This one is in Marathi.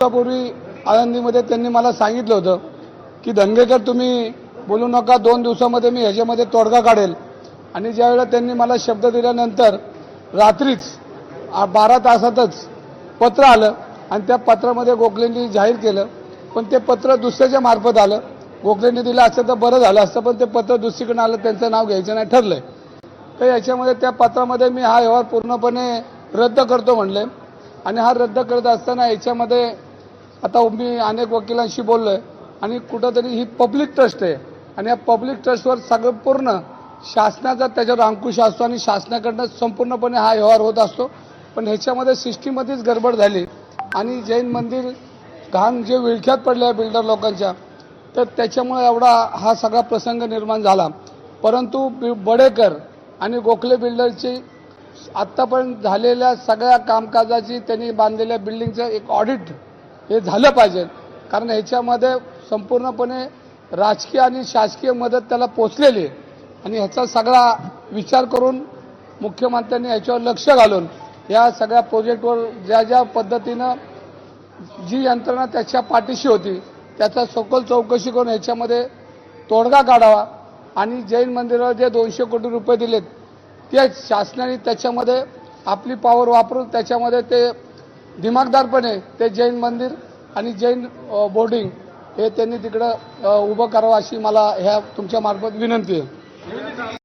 दिवसापूर्वी आळंदीमध्ये त्यांनी मला सांगितलं होतं की धनगेकर तुम्ही बोलू नका, 2 दिवसामध्ये मी ह्याच्यामध्ये तोडगा काढेल. आणि ज्यावेळेला त्यांनी मला शब्द दिल्यानंतर रात्रीच 12 तासातच पत्र आलं आणि त्या पत्रामध्ये गोखलेंनी जाहीर केलं. पण ते पत्र दुसऱ्याच्या मार्फत आलं. गोखलेंनी दिलं असतं तर बरं झालं असतं, पण ते पत्र दुसरीकडे आलं, त्यांचं नाव घ्यायचं नाही ठरलंय. तर याच्यामध्ये त्या पत्रामध्ये मी हा व्यवहार पूर्णपणे रद्द करतो म्हणले. आणि हा रद्द करत असताना याच्यामध्ये आता मी अनेक वकिलांशी बोललोय आणि कुठंतरी ही पब्लिक ट्रस्ट आहे आणि या पब्लिक ट्रस्टवर सगळं पूर्ण शासनाचा त्याच्यावर अंकुश असतो आणि शासनाकडनं संपूर्णपणे हा व्यवहार होत असतो. पण ह्याच्यामध्ये सिस्टीममध्येच गडबड झाली आणि जैन मंदिर घाण जे विळख्यात पडल्या बिल्डर लोकांच्या, तर त्याच्यामुळे एवढा हा सगळा प्रसंग निर्माण झाला. परंतु बडेकर आणि गोखले बिल्डरची आत्तापर्यंत झालेल्या सगळ्या कामकाजाची, त्यांनी बांधलेल्या बिल्डिंगचं एक ऑडिट हे झालं पाहिजे. कारण ह्याच्यामध्ये संपूर्णपणे राजकीय आणि शासकीय मदत त्याला पोचलेली आहे आणि ह्याचा सगळा विचार करून मुख्यमंत्र्यांनी ह्याच्यावर लक्ष घालून या सगळ्या प्रोजेक्टवर ज्या ज्या पद्धतीनं जी यंत्रणा त्याच्या पाठीशी होती त्याचा सखोल चौकशी करून ह्याच्यामध्ये तोडगा काढावा आणि जैन मंदिराला जे 200 कोटी रुपये दिलेत ते शासनाने त्याच्यामध्ये आपली पॉवर वापरून त्याच्यामध्ये ते दिमागदारपणे ते जैन मंदिर आणि जैन बोर्डिंग हे त्यांनी तिकडं उभं करावं अशी मला ह्या तुमच्या मार्फत विनंती आहे.